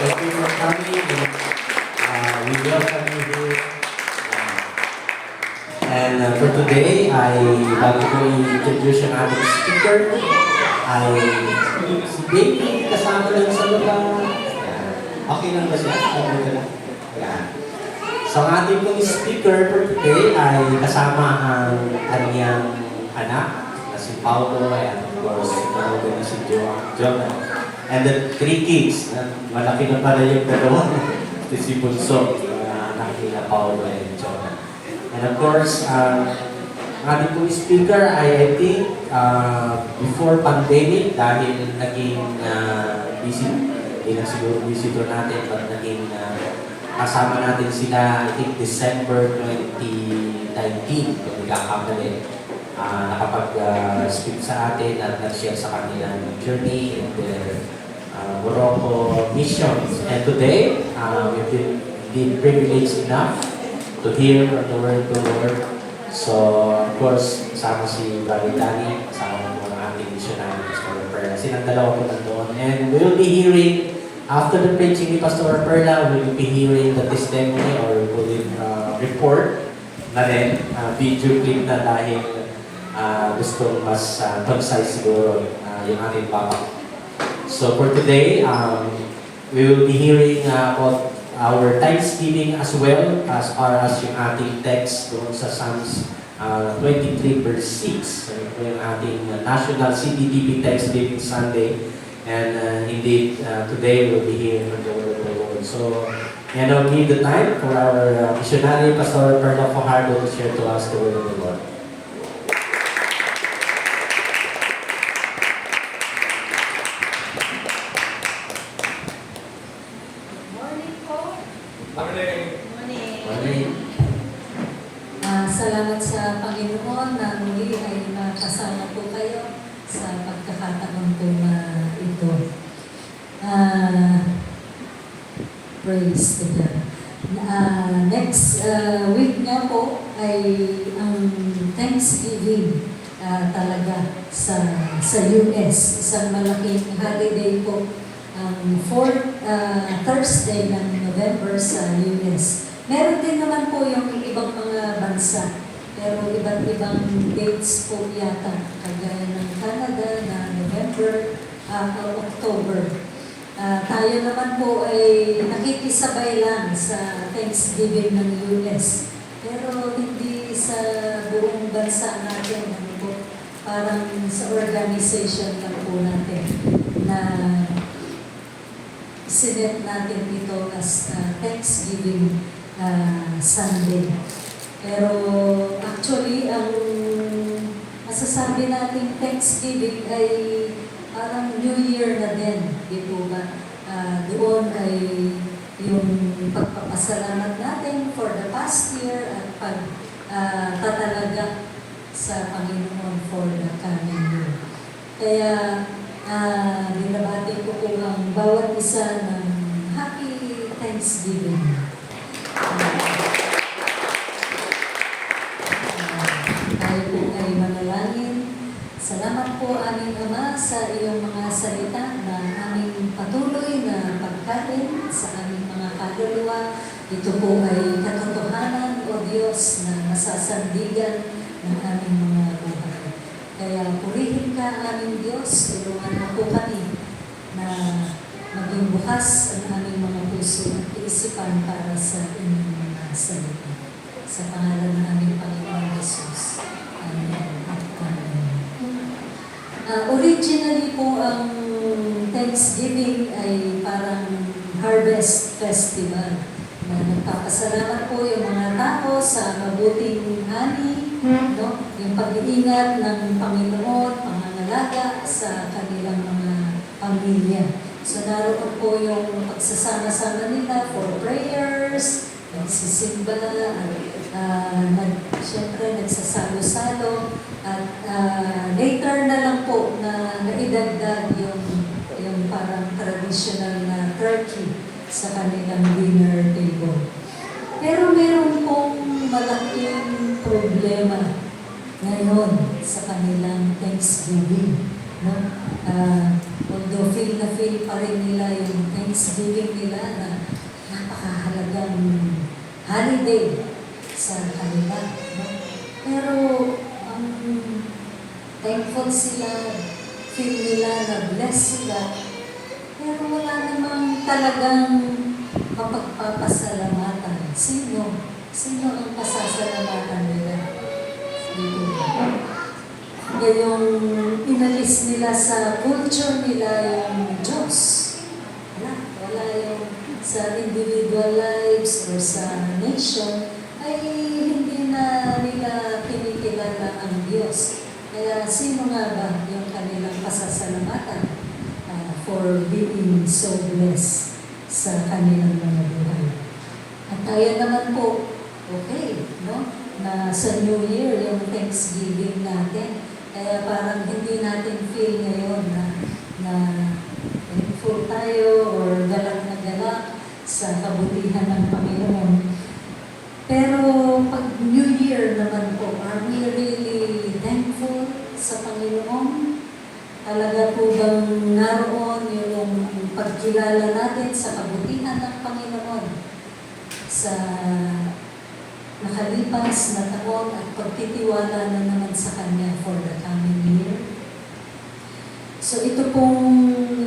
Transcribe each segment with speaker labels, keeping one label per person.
Speaker 1: Thank you for coming. We welcome you here. And for today, bago ko i-introduce ang ating speaker, si Baby kasama lang sa lugar. Okay lang ba siya? Okay lang. Yan. So ang ating pong speaker for today ay kasama ang kanyang anak na si Paulo and of course si Jonah. And the 3 kids, malaki na pala yung dalawa. Si Bunso, anak nila Paulo and Jonah. And of course, ang ating pong speaker I think before pandemic dahil naging busy, hindi na siguro visitor natin, but naging kasama natin sila I think December 2019 kung nagkakamali. Nakapag-speak sa atin at nag-share sa kanilang journey and their Morocco missions. And today, we've been privileged enough to hear the word of the Lord. So, of course, kasama si Brother Danny, kasama ng mga ating missionary, Pastor Perla. Silang dalawa po nandoon. And we'll be hearing, after the preaching ni Pastor Perla, we'll be hearing the testimony or we'll report na rin, video clip na dahil gusto mas pagsay siguro yung ating papa. So for today, we will be hearing about our Thanksgiving as well as far as yung ating text doon sa Psalms 23 verse 6. So yung ating National CDTV Thanksgiving Sunday. And indeed, today we'll be hearing from the word of the Lord. So, and I'll give the time for our missionary, Pastor Perla Fajardo, to share to us the word of the Lord.
Speaker 2: Salamat sa Panginoon na muli ay nakasama po kayo sa pagkakataon po na ito. Praise to God. Next week nga po ay ang Thanksgiving talaga sa US. Isang malaking holiday po ang 4th Thursday ng November sa US. Meron din naman po yung ibang mga bansa, pero iba't ibang dates po yata, kagaya ng Canada na November, October. Tayo naman po ay nakikisabay lang sa Thanksgiving ng US, pero hindi sa buong bansa natin, ano po, parang sa organization lang po natin na sinet natin ito as Thanksgiving Sunday. Pero actually, ang masasabi nating Thanksgiving ay parang New Year na din, di po ba? Doon ay yung pagpapasalamat natin for the past year at pagtatalaga sa Panginoon for the coming year. Kaya binabati ko po ang bawat isa ng Happy Thanksgiving. Tayo po ay manalangin. Salamat po aming Ama sa iyong mga salita na aming patuloy na pagkain sa aming mga kaluluwa. Ito po ay katotohanan o Diyos na masasandigan ng aming mga buhay. Kaya purihin ka aming Diyos, tulungan mo po kami na maging bukas ang aming mga puso at isipan para sa inyong mga salita. Sa pangalan ng aming Panginoon Jesus. Amen. Originally po ang Thanksgiving ay parang harvest festival na nagpapasalamat po yung mga tao sa mabuting ani, no? Yung pag-iingat ng Panginoon, pangangalaga sa kanilang mga pamilya. So naroon po yung pagsasama-sama nila for prayers, nagsisimba, siyempre nagsasalo-salo, at later na lang po na naidagdag yung parang traditional na turkey sa kanilang dinner table. Pero meron pong malaking problema ngayon sa kanilang Thanksgiving. No? Although feel na feel pa rin nila yung Thanksgiving nila na napakahalagang holiday sa kanila. No? Pero thankful sila, feel nila na bless sila, pero wala namang talagang mapagpapasalamatan. Sino? Sino ang pasasalamatan nila? Dito. Yung inalis nila sa culture nila yung Diyos. Wala yung sa individual lives or sa nation ay hindi na nila kinikilala ang Diyos. Kaya sino nga ba yung kanilang pasasalamatan for being so blessed sa kanilang mga buhay? At tayo naman po, okay, no? Na sa New Year, yung Thanksgiving natin, kaya parang hindi natin feel ngayon na thankful tayo or galak na galak sa kabutihan ng Panginoon. Pero pag New Year naman po, are we really thankful sa Panginoon? Talaga po bang naroon yung pagkilala natin sa kabutihan ng Panginoon sa nakalipas na taon at pagtitiwala na naman sa Kanya for the coming year? So ito pong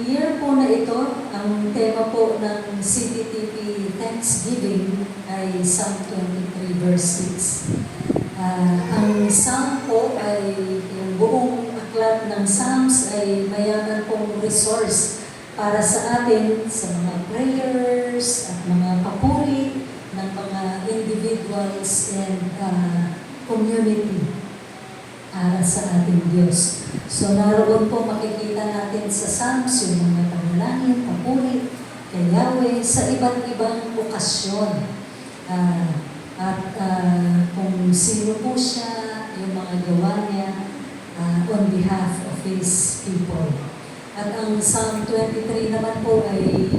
Speaker 2: year po na ito, ang tema po ng CTTP Thanksgiving ay Psalm 23 verse 6. Ang Psalm po ay yung buong aklat ng Psalms ay mayaman pong resource para sa atin sa mga prayers at mga papuri ng mga individuals and community para sa ating Diyos. So naroon po makikita natin sa Psalms yung mga panalangin, papuri kay Yahweh sa iba't ibang okasyon. Kung sino po siya, yung mga gawa niya on behalf of His people. At ang Psalm 23 naman po ay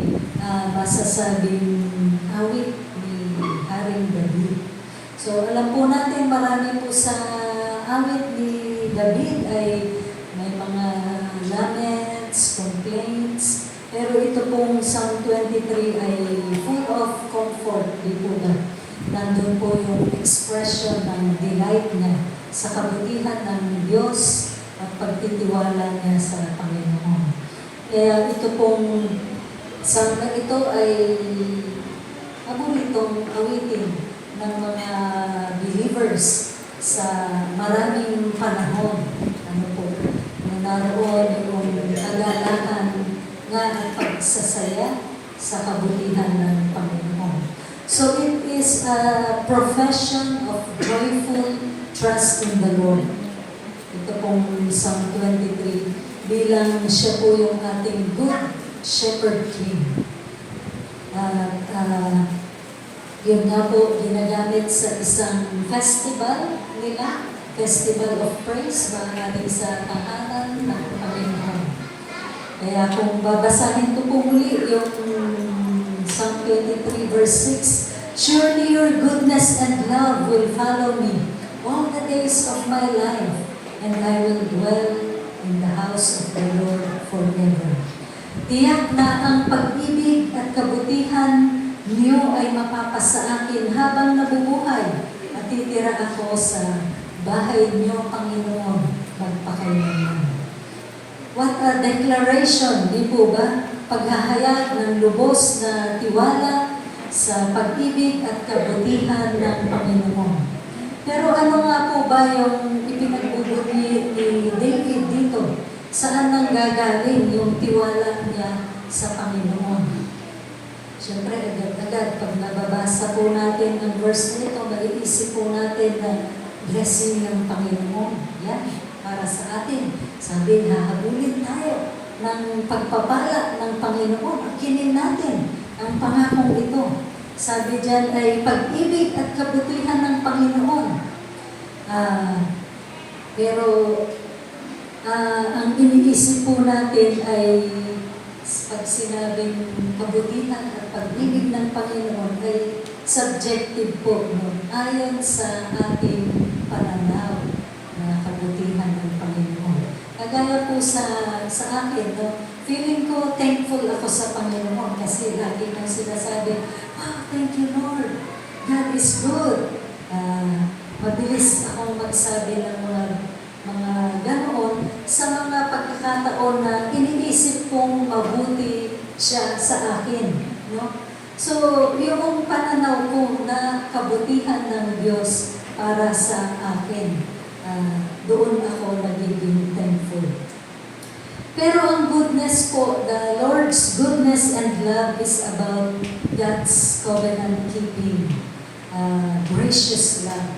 Speaker 2: masasabing awit ni Haring David. So alam po natin marami po sa awit ni David ay may mga laments, complaints, pero ito pong Psalm 23 ay full of comfort, di po ba? Nandun po yung expression ng delight niya sa kabutihan ng Diyos at pagtitiwala niya sa Panginoon. Kaya ito pong Psalm na ito ay paboritong awitin ng mga believers sa maraming panahon. Ano po, na naroon yung kagalakan nga at pagsasaya sa kabutihan ng Panginoon. So it is a profession of joyful trust in the Lord. Ito pong Psalm 23 bilang siya po yung ating good shepherd king. Yun nga po ginagamit sa isang festival nila, Festival of Praise, maaaring sa tahanan ng Panginoon. Kaya kung babasahin ko po muli yung Psalm 23 verse 6, surely your goodness and love will follow me all the days of my life, and I will dwell in the house of the Lord forever. Tiyak na ang pag-ibig at kabutihan niyo ay mapapasa akin habang nabubuhay at titira ako sa bahay niyo, Panginoon, magpakailanman. What a declaration, di po ba? Paghahayag ng lubos na tiwala sa pag-ibig at kabutihan ng Panginoon. Pero ano nga po ba yung ipinagbubuti ni David dito? Saan nang gagaling yung tiwala niya sa Panginoon? Siyempre, agad-agad, pag nababasa po natin ang verse na ito, maiisip po natin na blessing ng Panginoon. Yan, para sa atin. Sabi, hahabulin tayo ng pagpapala ng Panginoon. Akinin natin ang pangakong ito. Sabi dyan ay pag-ibig at kabutihan ng Panginoon. Pero ang iniisip po natin ay pag sinabing kabutihan at pag-ibig ng Panginoon ay subjective po, no? Ayon sa ating pananaw na kabutihan ng Panginoon. Kagaya po sa akin, no? feeling ko thankful ako sa Panginoon kasi lagi kong sinasabi, thank you Lord, God is good. Mabilis akong magsabi ng mga ganoon sa mga pagkakataon na iniisip kong mabuti siya sa akin. No? So, yung pananaw ko na kabutihan ng Diyos para sa akin, doon ako nagiging thankful. Pero ang goodness po, the Lord's goodness and love is about God's covenant-keeping, gracious love.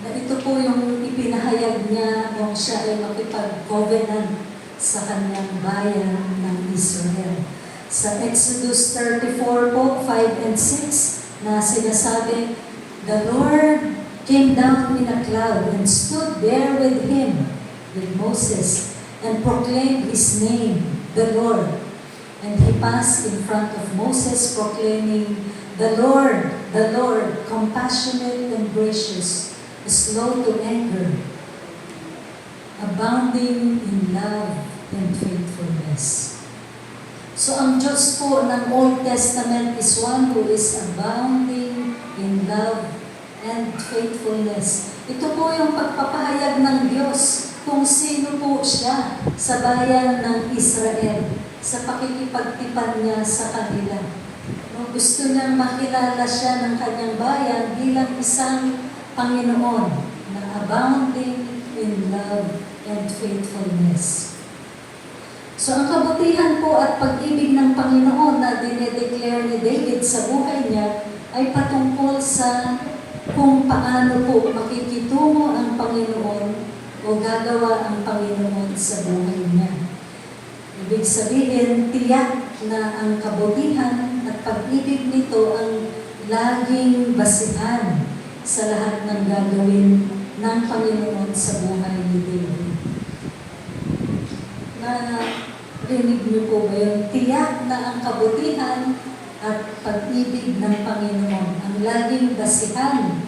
Speaker 2: Na ito po yung ipinahayag niya kung siya ay makipag-covenant sa kanyang bayan ng Israel. Sa Exodus 34 po, 5 and 6, na sinasabi, the Lord came down in a cloud and stood there with him, with Moses, and proclaimed his name, the Lord. And he passed in front of Moses, proclaiming, the Lord, compassionate and gracious, slow to anger, abounding in love and faithfulness. So ang Diyos po ng Old Testament is one who is abounding in love and faithfulness. Ito po yung pagpapahayag ng Diyos kung sino po siya sa bayan ng Israel, sa pakikipagtipan niya sa kanila. No, gusto niyang makilala siya ng kanyang bayan bilang isang Panginoon na abounding in love and faithfulness. So ang kabutihan po at pag-ibig ng Panginoon na dinedeclare ni David sa buhay niya ay patungkol sa kung paano po makikitungo ang Panginoon o gagawa ang Panginoon sa buhay niya. Ibig sabihin, tiyak na ang kabutihan at pag-ibig nito ang laging basihan sa lahat ng gagawin ng Panginoon sa buhay ni David. Rinig niyo po ba yun? Tiyak na ang kabutihan at pag-ibig ng Panginoon ang laging basihan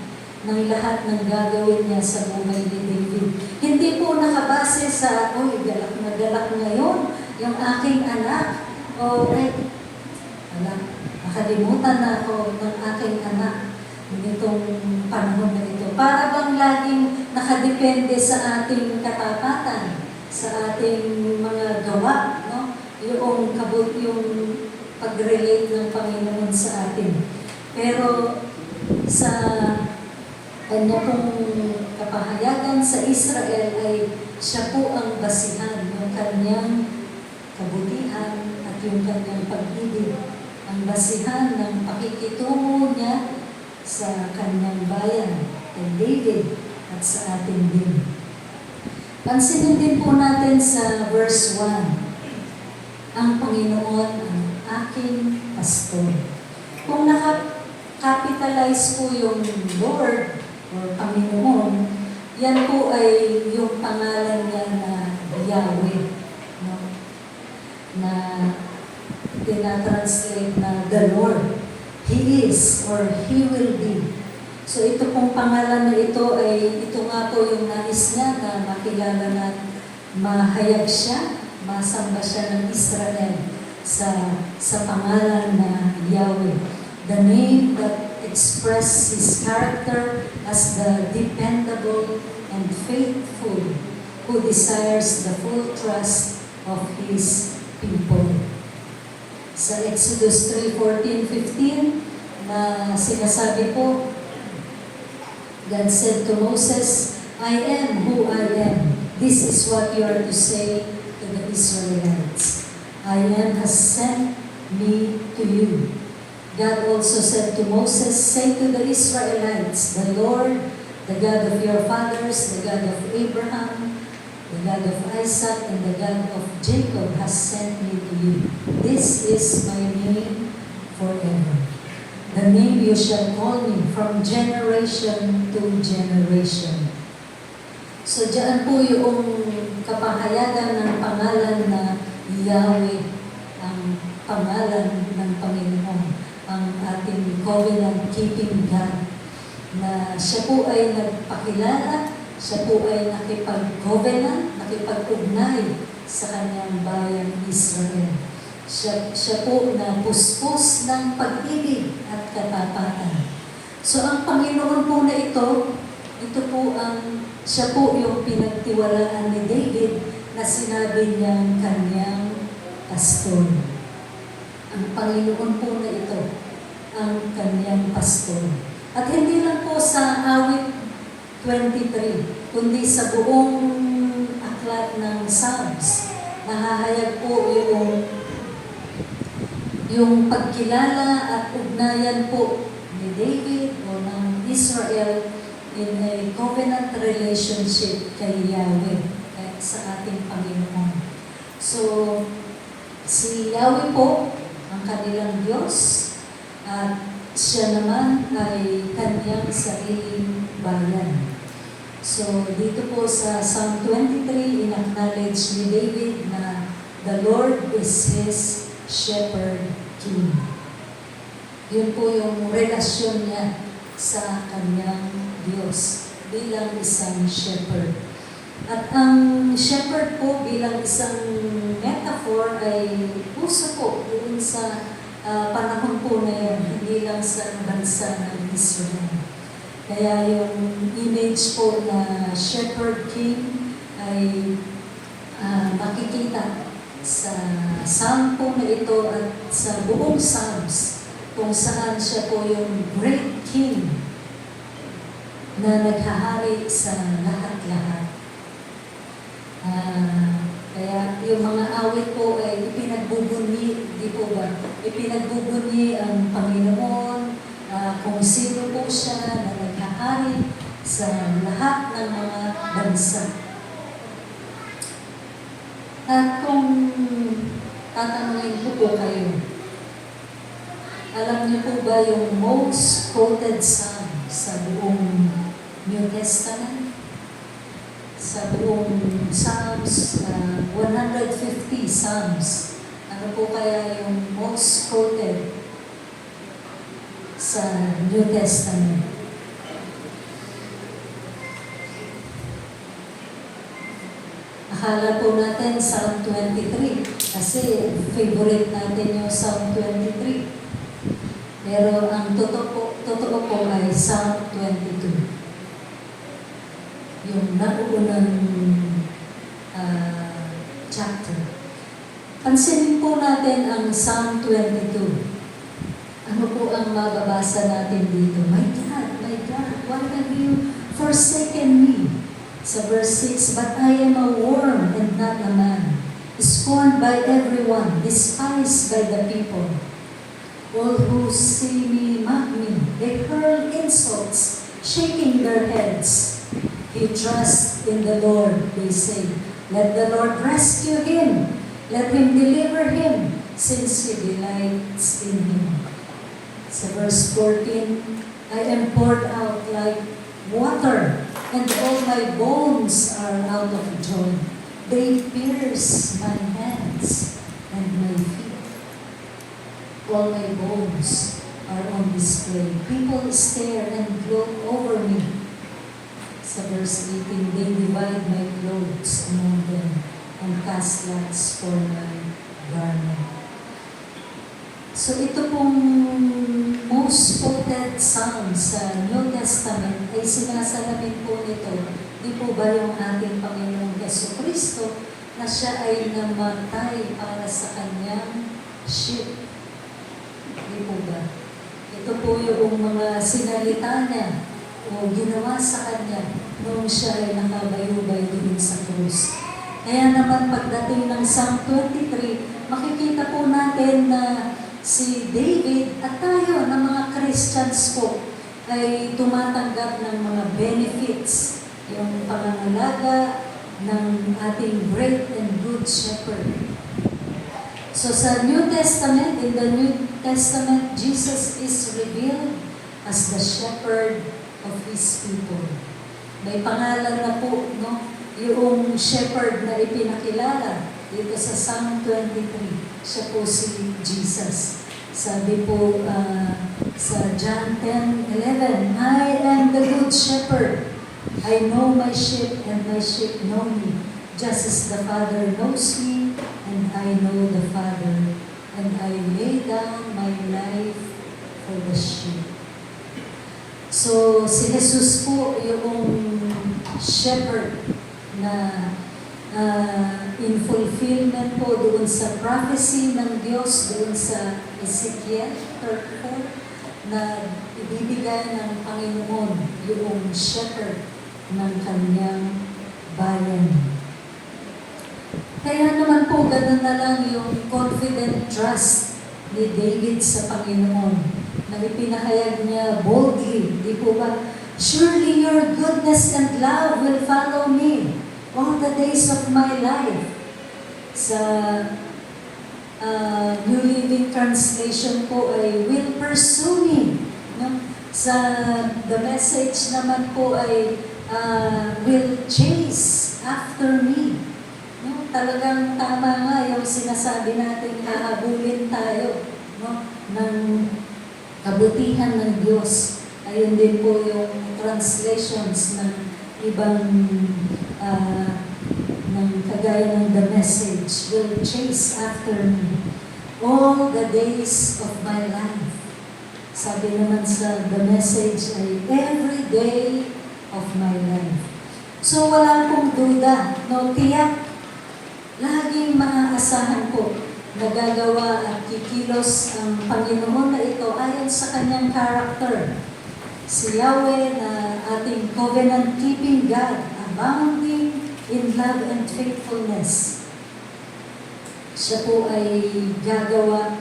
Speaker 2: ng lahat ng gagawin niya sa buhay ni David. Hindi po nakabase sa, galak na galak ngayon, yung aking anak. Nakalimutan na ako ng aking anak nitong panahon na ito. Para bang laging nakadepende sa ating katapatan, sa ating mga gawa, no? Yung pag-relate ng Panginoon sa atin. Pero sa kanya pong kapahayagan sa Israel ay siya po ang basihan ng kanyang kabutihan at yung kanyang pag-ibig. Ang basihan ng pakikitungo niya sa kanyang bayan, kay David at sa atin din. Pansinin din po natin sa verse 1, ang Panginoon ang aking pastor. Kung naka-capitalize po yung Lord o Panginoon, yan po ay yung pangalan niya na Yahweh, no? Na tinatranslate na the Lord. He is or He will be. So ito pong pangalan na ito nga po yung nais niya na makilala na mahayag siya, masamba siya ng Israel sa pangalan na Yahweh. The name that expresses His character as the dependable and faithful who desires the full trust of His people. Sa Exodus 3:14-15 na sinasabi po, God said to Moses, I am who I am. This is what you are to say to the Israelites. I am has sent me to you. God also said to Moses, say to the Israelites, the Lord, the God of your fathers, the God of Abraham, the God of Isaac, and the God of Jacob has sent me to you. This is my name forever. The name you shall call me from generation to generation. So diyan po yung kapahayagan ng pangalan na Yahweh, ang pangalan ng Panginoon, ang ating covenant-keeping God, na siya po ay nagpakilala, siya po ay nakipag-covenant, nakipag-ugnay sa kanyang bayan Israel. Siya po na puspos ng pag-ibig at katapatan. So ang Panginoon po na ito po siya po yung pinagtiwalaan ni David na sinabi niyang kanyang pastor. Ang Panginoon po na ito ang kanyang pastor. At hindi lang po sa awit 23, kundi sa buong aklat ng Psalms, nahahayag po yung pagkilala at ugnayan po ni David o ng Israel in a covenant relationship kay Yahweh, sa ating Panginoon. So, si Yahweh po ang kanilang Diyos at siya naman ay kanyang sariling bayan. So, dito po sa Psalm 23, in-acknowledge ni David na the Lord is his shepherd king. Yun po yung relasyon niya sa kanyang Diyos bilang isang shepherd. At ang shepherd po bilang isang metaphor ay puso po doon sa panahon po na yan, hindi lang sa bansa ng Israel. Kaya yung image po na shepherd king ay makikita sa psalm po na ito at sa buong Psalms kung saan siya po yung great king na naghahari sa lahat-lahat. Kaya yung mga awit po ay ipinagbubunyi, di po ba? Ipinagbubunyi ang Panginoon, kung sino po siya na naghahari sa lahat ng mga bansa. At kung tatanungin ko po kayo, alam niyo po ba yung most quoted psalm sa buong New Testament? Sa buong Psalms, 150 Psalms. Ano po kaya yung most quoted sa New Testament? Akala po natin Psalm 23 kasi favorite natin yung Psalm 23. Pero ang totoo po ay Psalm 22. Yung naunang chapter. Pansinin po natin ang Psalm 22. Ano po ang mababasa natin dito? My God, why have you forsaken me? Sa verse 6, but I am a worm and not a man, scorned by everyone, despised by the people. All who see me mock me. They hurl insults, shaking their heads. He trusts in the Lord, they say. Let the Lord rescue him. Let him deliver him, since he delights in him. Sa verse 14, I am poured out like water, and all my bones are out of joint. They pierce my hands and my feet. All my bones are on display. People stare and gloat over me. Sa verse 18, they divide my clothes among them and cast lots for my garment. So ito pong most quoted psalm sa New Testament ay sinasalamin po nito, di po ba yung ating Panginoong Jesucristo na siya ay namatay para sa kanyang sheep? Di po ba? Ito po yung mga sinalita niya o ginawa sa kanya noong siya ay nakabayubay doon sa krus. Kaya naman pagdating ng Psalm 23, makikita po natin na si David at tayo ng mga Christians po ay tumatanggap ng mga benefits, yung pangangalaga ng ating great and good shepherd. So sa New Testament, in the New Testament, Jesus is revealed as the shepherd of His people. May pangalan na po, no? Yung shepherd na ipinakilala dito sa Psalm 23. Siya po si Jesus. Sabi po sa John 10:11, I am the good shepherd. I know my sheep and my sheep know me. just as the Father knows me, and I know the Father, and I lay down my life for the sheep. So, si Jesus po yung shepherd na in fulfillment po doon sa prophecy ng Diyos, doon sa Ezekiel 34, na ibibigay ng Panginoon yung shepherd ng kanyang bayan. Kaya naman po, ganun na lang yung confident trust ni David sa Panginoon na ipinahayag niya boldly, di po ba? Surely your goodness and love will follow me all the days of my life. Sa New Living Translation po ay will pursue me. No? Sa The Message naman po ay will chase after me. No? Talagang tama nga yung sinasabi natin, hahabulin tayo, no? Ng kabutihan ng Diyos. Ayun din po yung translations ng ibang ng kagaya ng The Message, will chase after me all the days of my life. Sabi naman sa The Message ay every day of my life. So wala pong duda, no, tiyak, laging maaasahan po na gagawa at kikilos ang Panginoon na ito ayon sa kanyang character. Si Yahweh na ating covenant-keeping God, abounding in love and faithfulness. Siya po ay gagawa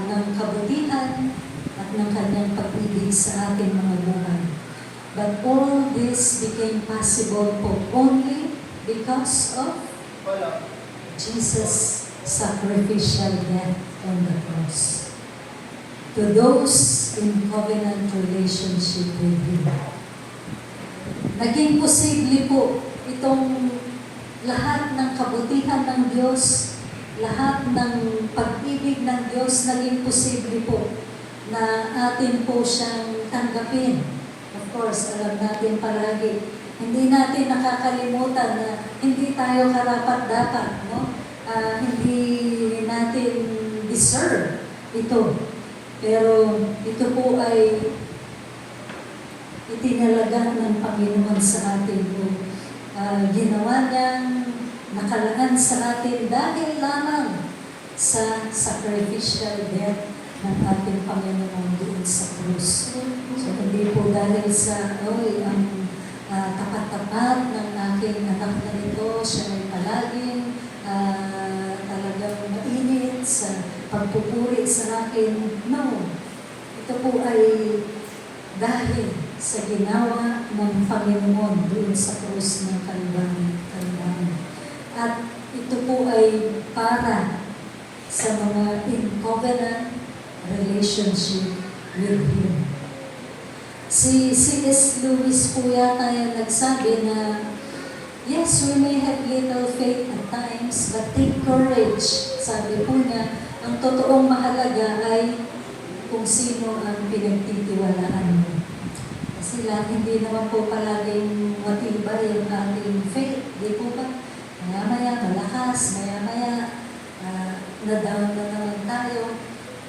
Speaker 2: ng kabutihan at ng kanyang pag-ibig sa ating mga buhay. But all this became possible po only because of Jesus' sacrificial death on the cross. To those in covenant relationship with Him. Naging posible po itong lahat ng kabutihan ng Diyos, lahat ng pag-ibig ng Diyos, naging posible po na atin po siyang tanggapin. Of course, alam natin palagi, hindi natin nakakalimutan na hindi tayo karapat-dapat, no? Hindi natin deserve ito. Pero ito po ay itinalaga ng Panginoon sa atin po. Ginawa niyang nakalaan sa atin dahil lamang sa sacrificial death ng ating Panginoon doon sa krus. So hindi po dahil sa, ang tapat-tapat ng aking anak na ito, siya ay palaging talagang mainit sa pagpupuri sa akin. No. Ito po ay dahil sa ginawa ng Panginoon doon sa krus ng Kalbaryo. At ito po ay para sa mga in covenant relationship with Him. Si C.S. Lewis po yata yung nagsabi na, yes, we may have little faith at times, but take courage. Sabi po niya, ang totoong mahalaga ay kung sino ang pinagtitiwalaan mo. Kasi hindi naman po palaging matibay yung ating faith. Di po ba? Maya-maya malakas, maya-maya na-down na naman tayo.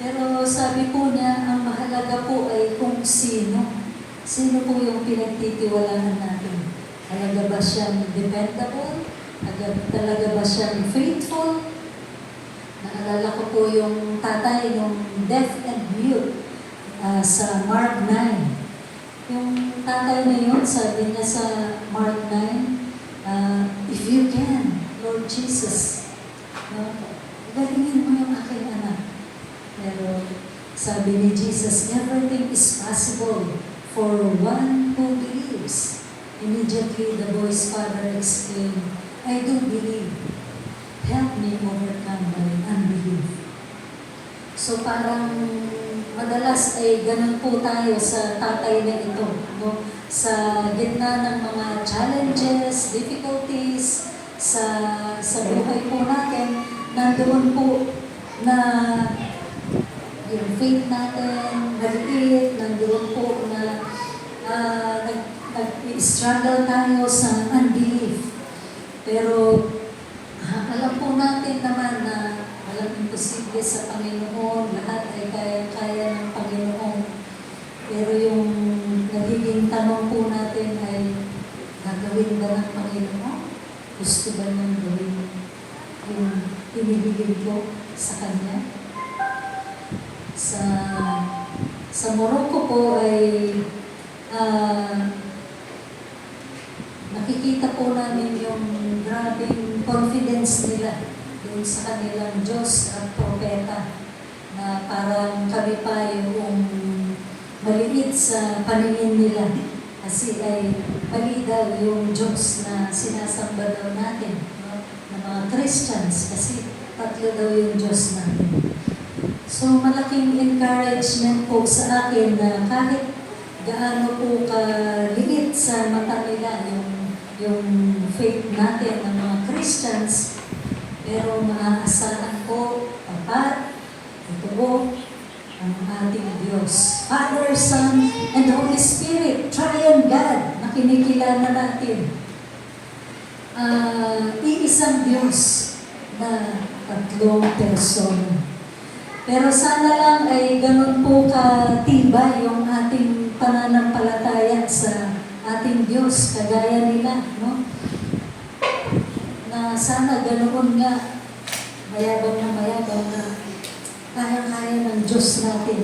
Speaker 2: Pero sabi po niya, ang mahalaga po ay kung sino. Sino po yung pinagtitiwalaan natin? Talaga ba siyang dependable? Talaga ba siyang faithful? Naalala ko po yung tatay ng deaf and mute sa Mark 9. Yung tatay na yun, sabi niya sa Mark 9, if you can, Lord Jesus, no? Galingin mo yung aking anak. Pero sabi ni Jesus, everything is possible for one who believes. Immediately the boy's father exclaimed, I do believe. Help me overcome my unbelief. So parang madalas ay ganun po tayo sa tatay na ito. No? Sa gitna ng mga challenges, difficulties, sa buhay po natin, nandoon po na yung faith natin, maliit, nandoon po na nag-struggle tayo sa unbelief. Pero alam po natin naman na walang imposible sa Panginoon, lahat ay kaya-kaya ng Panginoon. Pero yung nagiging tanong po natin ay, gagawin ba ng Panginoon? Gusto ba nang gawin yung pinibigay ko sa Kanya? Sa Morocco po ay nakikita po namin yung grabing confidence nila doon sa kanilang Diyos at propeta, na parang kami pa yung maliit sa paningin nila kasi ay mali daw yung Diyos na sinasamba daw natin, no? Na mga Christians, kasi tatlo daw yung Diyos natin. So malaking encouragement po sa akin na kahit gaano po kaliit sa mata nila yung faith natin ng mga Christians, pero maaasahan po, tapat, totoo, ang ating Diyos. Father, Son, and Holy Spirit, Triune God, na kinikilala natin. Iisang Diyos na tatlong persona. Pero sana lang ay ganun po katibay yung ating pananampalataya sa ating Diyos, kagaya nila, no? Na sana ganoon nga, mayabang na kaya-kaya ng Diyos natin.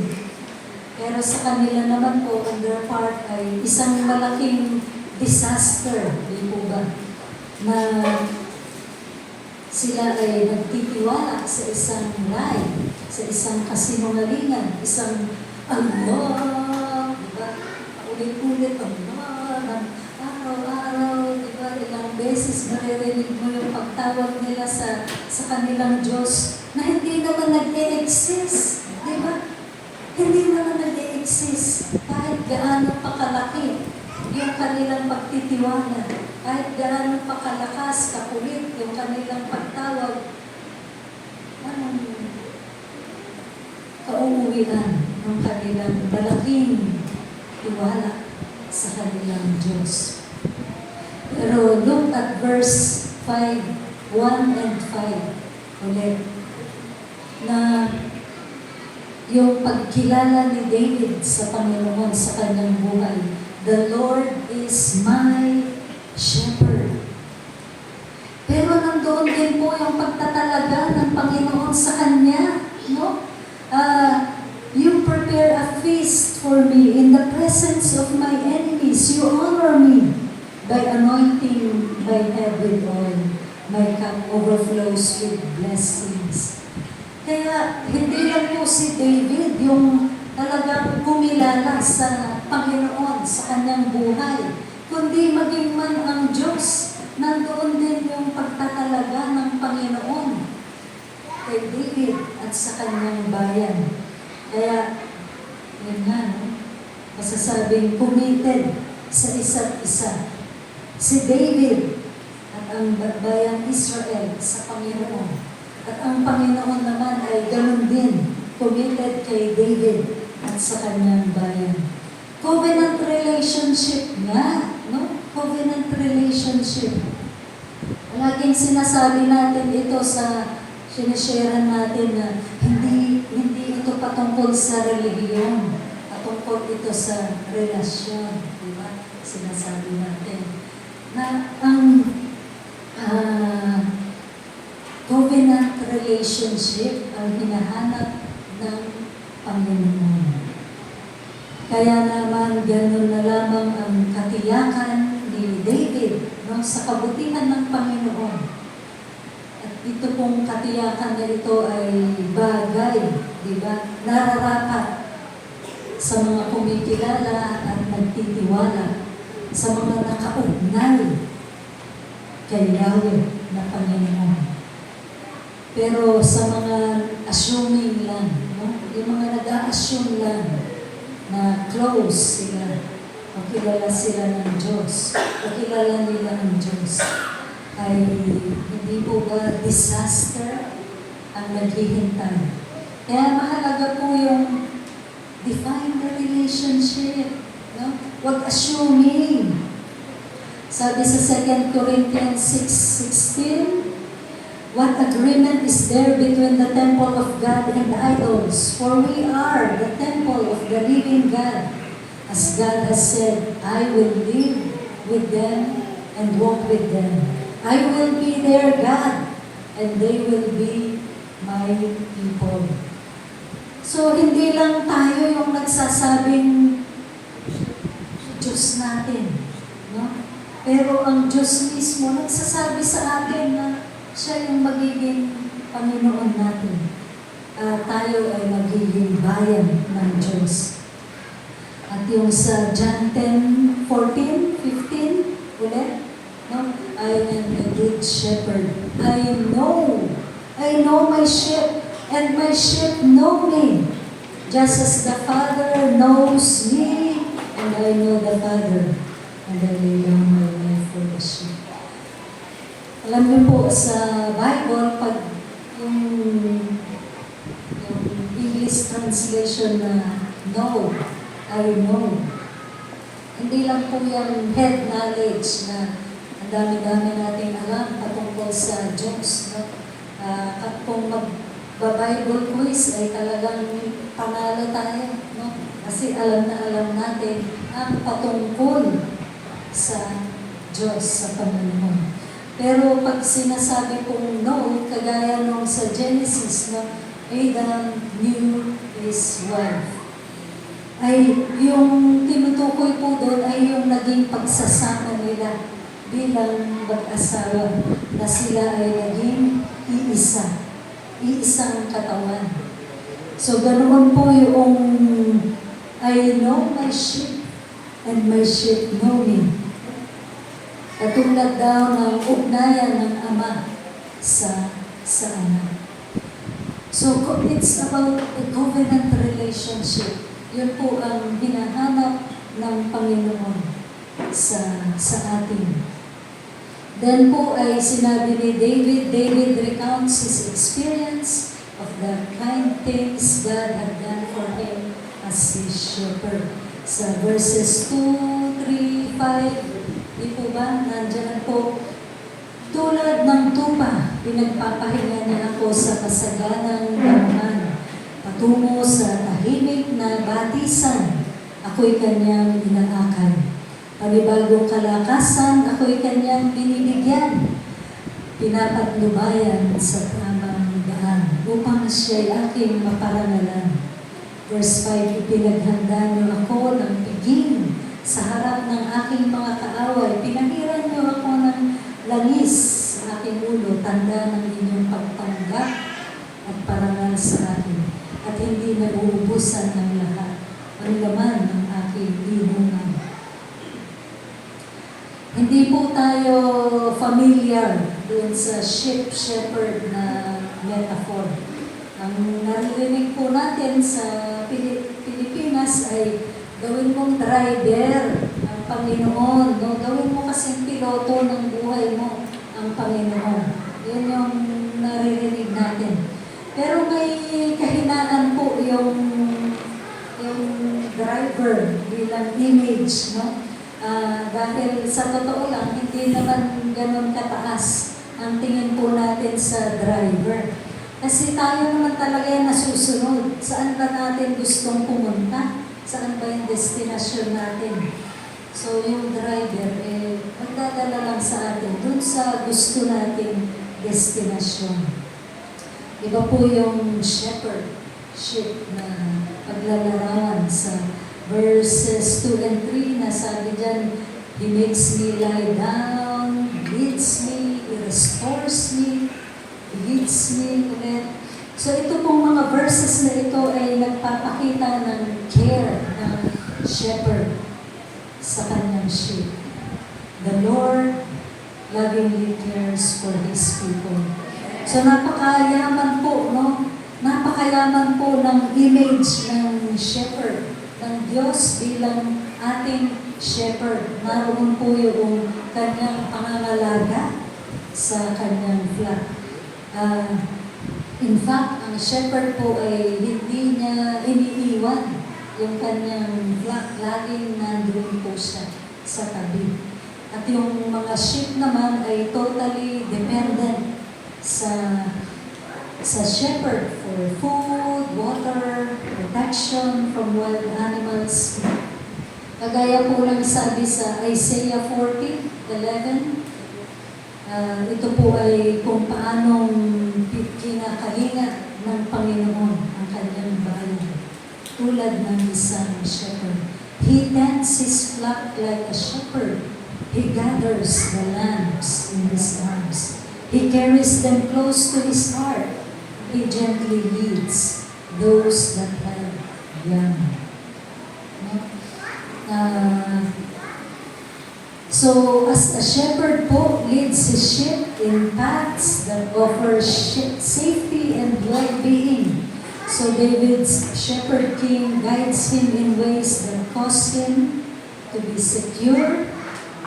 Speaker 2: Pero sa kanila naman po, on their part ay isang malaking disaster, di po ba? Na sila ay nagtitiwala sa isang lie, sa isang kasinungalingan, isang Allah, di ba? Ulit-ulit Allah, ng araw-araw, di ba? Ilang beses maririnig mo yung pagtawag nila sa kanilang Diyos na hindi naman nag-e-exist, di ba? Hindi naman nag-e-exist kahit gaano pa kalaki yung kanilang pagtitiwala, kahit gaano pa kalakas, kakulit yung kanilang pagtawag, anong kauuwian ng kanilang malaking tiwala sa kanilang Diyos. Pero look at verse 5, 1 and 5 ulit, na yung pagkilala ni David sa Panginoon sa kanyang buhay. The Lord is my shepherd. Pero nandoon din po yung pagtatalaga ng Panginoon sa kanya, no? You prepare a feast for me in the presence of my enemies. You honor me by anointing my head with oil. My cup overflows with blessings. Kaya hindi lang po si David yung talagang kumilala sa Panginoon sa kanyang buhay, kundi maging man ang Diyos, nandoon din yung pagtatalaga ng Panginoon kay David at sa kanyang bayan. Kaya, yun nga, no? Masasabing committed sa isa't isa. Si David at ang bayang Israel sa Panginoon. At ang Panginoon naman ay ganun din, committed kay David at sa kanyang bayan. Covenant relationship nga, no? Covenant relationship. Laging sinasabi natin ito sa sinishare natin na hindi ito patungkol sa relihiyon, patungkol ito sa relasyon, di ba? Sinasabi natin na ang covenant relationship ang hinahanap ng Panginoon. Kaya naman ganun na lamang ang katiyakan ni David, no, sa kabutihan ng Panginoon. At ito pong katiyakan na ito ay bagay, di ba, nararapat sa mga kumikilala at nagtitiwala, sa mga nakaugnay kay Yahweh na Panginoon. Pero sa mga assuming lang, no? Yung mga nag-a-assume lang na close sila, o kilala sila ng Diyos, o kilala nila ang Diyos, ay hindi po ba disaster ang naghihintay? Kaya mahalaga po yung define the relationship. No? Huwag assuming. Sabi sa 2 Corinthians 6:16, what agreement is there between the temple of God and idols? For we are the temple of the living God. As God has said, I will live with them and walk with them. I will be their God, and they will be my people. So, hindi lang tayo yung nagsasabing Diyos natin, no? Pero ang Diyos mismo nagsasabi sa atin na siya yung magiging Panginoon natin. Tayo ay magiging bayan ng Diyos. At yung sa John 10:14, 15, ulit, no? I am the good shepherd. I know my sheep, and my sheep know me. Just as the Father knows me, and I know the Father, and I lay down my life for the sheep. Alam niyo po sa Bible, pag yung English translation na know, I know, hindi lang po yung head knowledge na ang dami-dami nating alam patungkol sa Diyos. No? Kung mag-Bible quiz ay talagang panalo tayo. No? Kasi alam na alam natin ang patungkol sa Diyos, sa Panginoon. Pero pag sinasabi kong no, kagaya nung sa Genesis, no, Adam knew his wife. Ay yung tinutukoy po doon ay yung naging pagsasama nila bilang mag-asawa na sila ay naging iisang katawan. So ganoon po yung I know my sheep and my sheep know me. Katulad daw ng ugnayan ng ama sa anak. So it's about a covenant relationship. Yun po ang hinahanap ng Panginoon sa atin. Then po ay sinabi ni David recounts his experience of the kind things God had done for him as his shepherd. Sa verses 2, 3, 5, di po ba? Nandiyan po. Tulad ng tupa, pinagpapahinga niya ako sa kasaganang damuhan. Patungo sa tahimik na batisan, ako'y kanyang inaakay. Panibagong kalakasan, ako'y kanyang binibigyan. Pinapatnubayan sa tamang daan, upang siya'y aking maparangalan. Verse 5, ipinaghanda niyo ako ng piging sa harap ng aking mga kaaway. Pinahiran niyo ako ng langis sa aking ulo, tanda ng inyong pagtanggap at parangal sa akin. At hindi na uubusan ng lahat ang laman ng aking inuman. Hindi po tayo familiar doon sa shepherd na metaphor. Ang narinig po natin sa Pilipinas ay gawin mong driver ang Panginoon. No? Gawin mo kasing piloto ng buhay mo ang Panginoon. Yun yung naririnig natin. Pero may kahinaan po yung driver bilang image, no? Dahil sa totoo lang, hindi naman ganun kataas ang tingin po natin sa driver. Kasi tayo naman talaga yung nasusunod. Saan ba natin gustong pumunta? Saan ba yung destinasyon natin? So yung driver, magdadala lang sa atin dun sa gusto nating destinasyon. Iba po yung shepherd, sheep na paglalarawan sa verses 2 and 3 na sabi dyan, He makes me lie down, leads me, He restores me, He leads me ulit. So ito pong mga verses na ito ay nagpapakita ng care ng shepherd sa kanyang sheep. The Lord lovingly cares for His people. So napakayaman po, no? Napakayaman po ng image ng shepherd, ng Diyos bilang ating shepherd. Naroon po yung kanyang pangangalaga sa kanyang flock. In fact, ang shepherd po ay hindi niya iniiwan yung kanyang flock. Laging nandun po siya sa tabi. At yung mga sheep naman ay totally dependent sa shepherd for food, water, protection from wild animals. Kagaya po lang sabi sa Isaiah 40:11, ito po ay kung paanong kinakalinga ng Panginoon ang kanyang bayan, tulad ng isang shepherd. He tends his flock like a shepherd. He gathers the lambs in his arms. He carries them close to his heart. He gently leads those that have young. So, as a shepherd po leads his sheep in paths that offer safety and well-being. So, David's shepherd king guides him in ways that cause him to be secure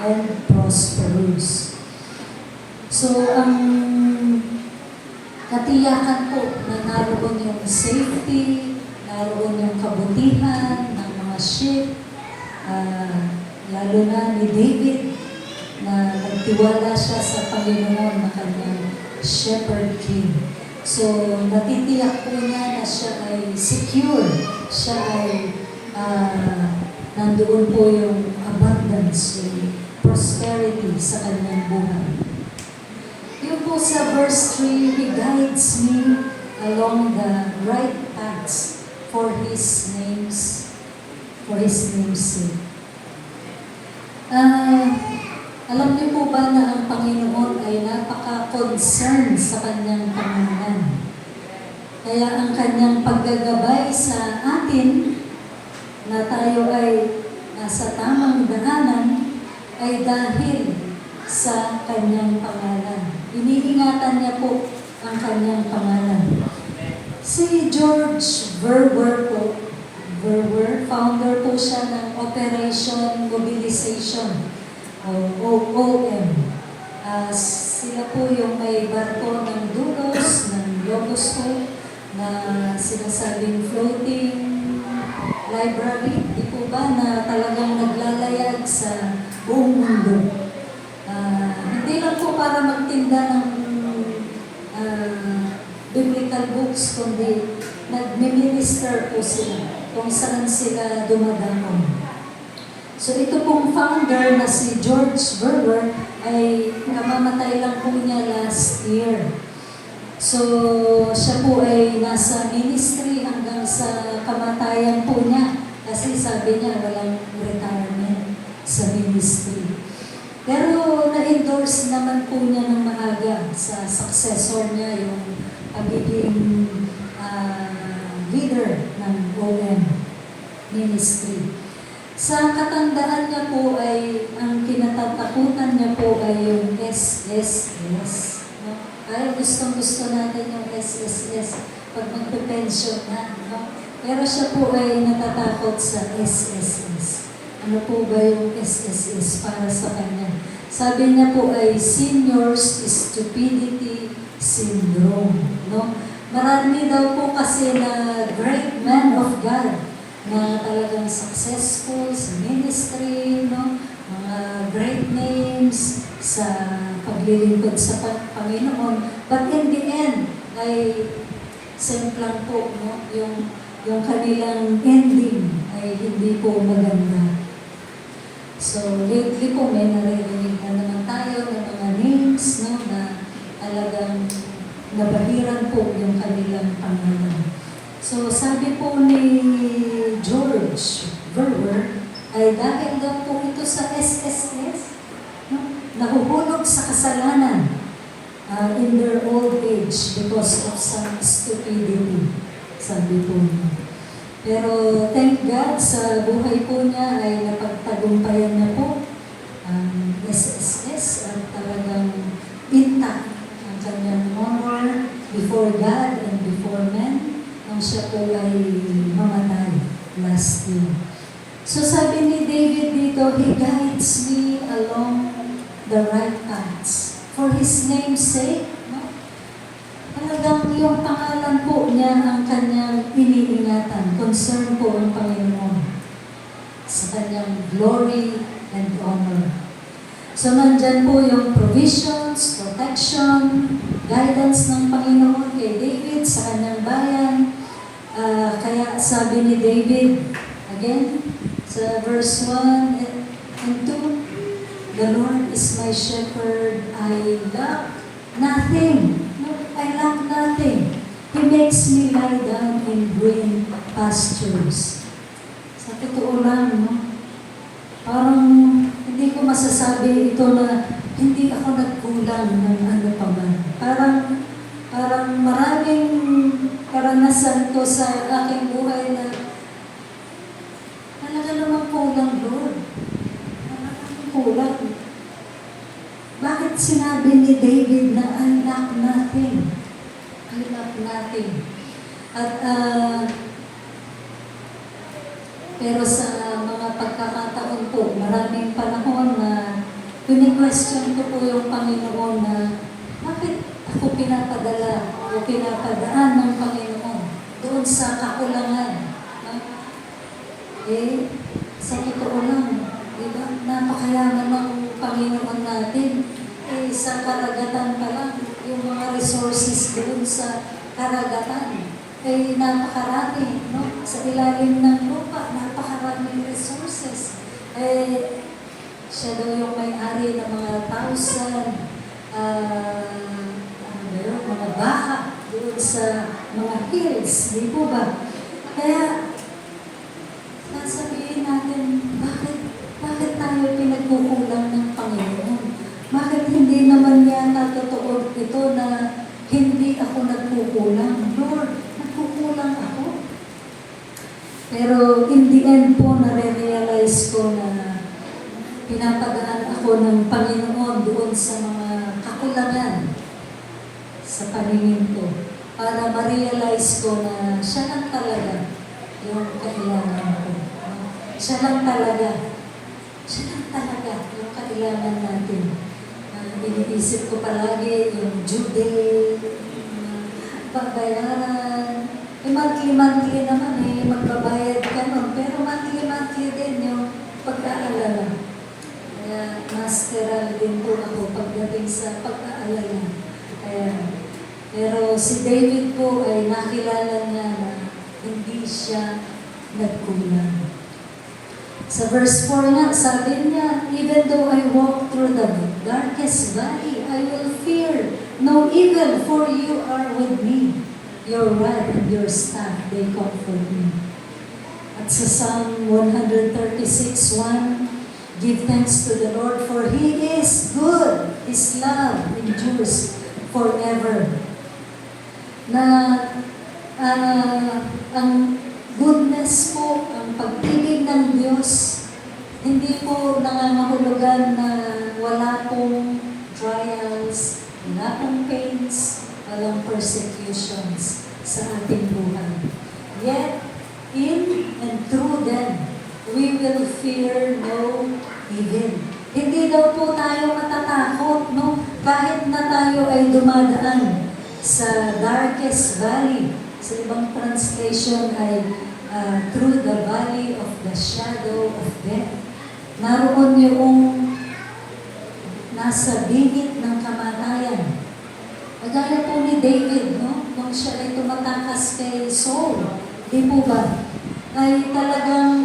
Speaker 2: and prosperous. So, ang katiyakan po na naroon yung safety, naroon yung kabutihan ng mga sheep, lalo na ni David, na nagtiwala siya sa Panginoon na kanyang shepherd king. So, natitiyak po niya na siya ay secure, siya ay nandoon po yung abundance, yung prosperity sa kanyang buhay. Yung po sa verse 3, He guides me along the right paths for His name's sake. Alam niyo po ba na ang Panginoon ay napaka-concerned sa kanyang pamahalaan? Kaya ang kanyang paggagabay sa atin na tayo ay nasa tamang daanan ay dahil sa kanyang pangalan. Iniingatan niya po ang kanyang pangalan. Si George Verwer po, founder po siya ng Operation Mobilization o OOM. Sila po yung may barko ng Dulos, ng Logos po, na sinasabing floating library. Di po ba na talagang naglalayag sa buong mundo? Hindi lang po para magtinda ng biblical books, kundi nagmi-minister po sila kung saan sila dumadamon. So ito pong founder na si George Verwer ay kamamatay lang po niya last year. So siya po ay nasa ministry hanggang sa kamatayan po niya kasi sabi niya walang retirement sa ministry. Pero na-endorse naman po niya ng maaga sa successor niya yung pagiging leader ng OM ministry. Sa katandaan niya po ay, ang kinatatakutan niya po ay yung SSS. No? Ay, gustong-gusto natin yung SSS pag magpe-pension na. No? Pero siya po ay natatakot sa SSS. Ano po ba yung SSS para sa kanya? Sabi niya po ay Seniors Stupidity Syndrome. No? Marami daw po kasi na great man of God na talagang successful sa ministry, no? Mga great names sa paglilingkod sa Panginoon. But in the end, ay same lang po, no? Yung kanilang ending ay hindi po maganda. So, lately po may naririnig na naman tayo ng mga names, no? Na talagang nabahiran po yung kanilang pangalan. So, sabi po ni George Verwer, ay dahil daw po ito sa SSS, no? Nahuhulog sa kasalanan in their old age because of some stupidity, sabi po niya. Pero thank God, sa buhay po niya ay napagtagumpayan niya po ang SSS at talagang intact ang kanyang honor before God and before men. Siya po ay mamatay last year. So sabi ni David dito, He guides me along the right paths for His name's sake. No? Talagang yung pangalan po niya ang kanyang iniingatan. Concern po ang Panginoon sa kanyang glory and honor. So nandyan po yung provisions, protection, guidance ng Panginoon kay David sa kanyang bayan. Kaya sabi ni David, again, sa verse 1 and 2, "The Lord is my shepherd, I lack nothing." No, I lack nothing. He makes me lie down in green pastures. Sa totoo lang, no? Parang hindi ko masasabi ito na hindi ako nagkulang ng ano pa man. Parang maraming karanasan ko sa aking buhay na talaga naman kulang, Lord. Talagang kulang. Bakit sinabi ni David na I lack nothing? I lack nothing. At pero sa mga pagkakataon po, maraming panahon na pini-question ko po yung Panginoon na bakit ako pinapadala o pinapadaan ng Panginoon doon sa kakulangan. Sa totoo lang, diba? Napakayaman ng Panginoon natin. Sa karagatan pa lang, yung mga resources doon sa karagatan, napakarami, no? Sa ilalim ng lupa, napakaraming resources. Siya daw yung may-ari ng mga mga baka doon sa mga hills, di po ba? Kaya, sasabihin natin, bakit tayo pinagkukulang ng Panginoon? Bakit hindi naman yata totoo ito na hindi ako nagkukulang? Lord, nagkukulang ako. Pero in the end po, nare-realize ko na pinapadaan ako ng Panginoon doon sa mga kakulangan sa paningin ko para ma-realize ko na siya lang talaga yung kailangan ko. Siya lang talaga yung kailangan natin. Iniisip ko palagi yung due date, pagbayaran. Monthly naman magbabayad ka nun. Pero monthly din yung pag-aalala. Kaya masteral din po ako pagdating sa pag-aalala. Pero si David po ay nakilala niya na hindi siya nagkulang. Sa verse 4 nga, sabi niya, "Even though I walk through the darkest valley, I will fear no evil, for you are with me. Your rod and your staff, they comfort me." At sa Psalm 136:1, "Give thanks to the Lord, for He is good. His love endures forever." Na ang goodness po, ang pag-ibig ng Diyos, hindi po nangangahulugan na wala pong trials, wala pong pains, walang persecutions sa ating buhay. Yet, in and through them, we will fear no evil. Hindi daw po tayo matatakot, no? Kahit na tayo ay dumadaan sa darkest valley. Sa ibang translation ay through the valley of the shadow of death. Naroon yung nasa bingit ng kamatayan. Agaya po ni David, no? Nung siya ay tumatakas kay Saul, di po ba? Ay talagang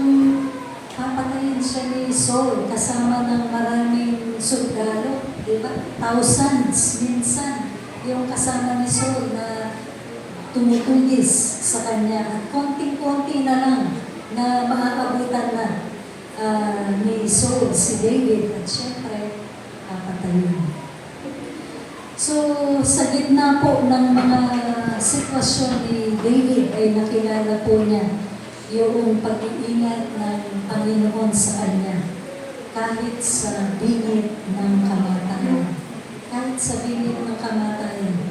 Speaker 2: papatayin siya ni Saul kasama ng maraming sundalo, di ba? Thousands minsan yung kasama ni Saul na tumutugis sa kanya at konting-konti na lang na maaabutan na ni Saul si David at syempre papatayin. So sa gitna po ng mga sitwasyon ni David ay nakilala po niya yung pag-iingat ng Panginoon sa kanya kahit sa bingit ng kamatayan. Kahit sa bingit ng kamatayan,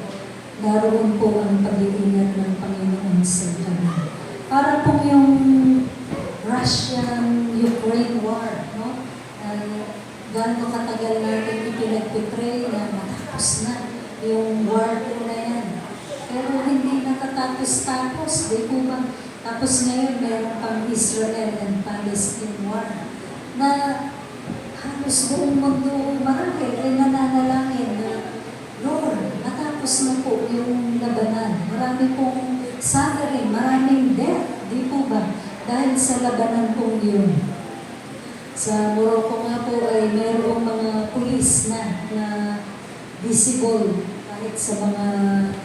Speaker 2: naroon po ang pag-iingat ng Panginoon sa kanya. Para po yung Russian-Ukraine war, no? Gano'ng katagal natin ipinagpipray na matapos na yung war po na yan. Pero hindi natatapos-tapos, di po ba? Tapos ngayon, meron pang Israel and Palestine war na halos buong mundo marahil ay nananalangin na, Lord, matapos na po yung labanan. Marami pong suffering, maraming death, di po ba? Dahil sa labanan pong yun. Sa Morocco nga po ay mayroong mga pulis na visible kahit sa mga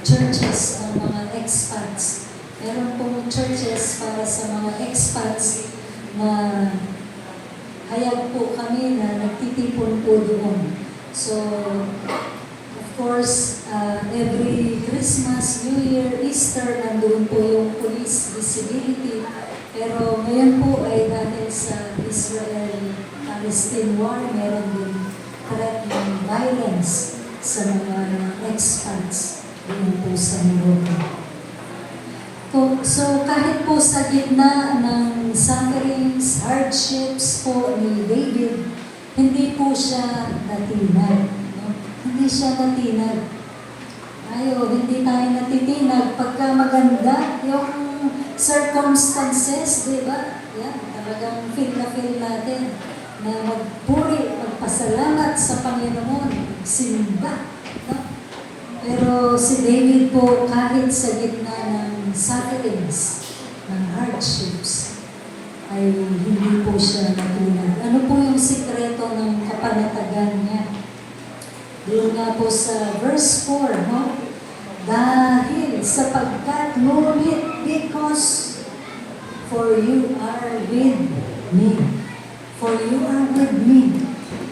Speaker 2: churches, ang mga expats. Meron pong churches para sa mga expats na hayag po kami na nagtitipon po doon. So, of course, every Christmas, New Year, Easter, nandoon po yung police visibility. Pero ngayon po ay dahil sa Israel-Palestine war, meron din threat ng violence sa mga expats doon po sa Morocco. So kahit po sa gitna ng sufferings, hardships po ni David, hindi po siya natinag. No? Hindi siya natinag. Hindi tayo natitinag pagka maganda yung circumstances, di ba? Yan, talagang feel natin na magpuri, magpasalamat sa Panginoon, simba. No? Pero si David po, kahit sa gitna ng sufferings, ng hardships, ay hindi po siya natinag. Ano po yung sikreto ng kapanatagan niya? Doon nga po sa verse 4, no? Dahil sapagkat ngunit because for you are with me. For you are with me.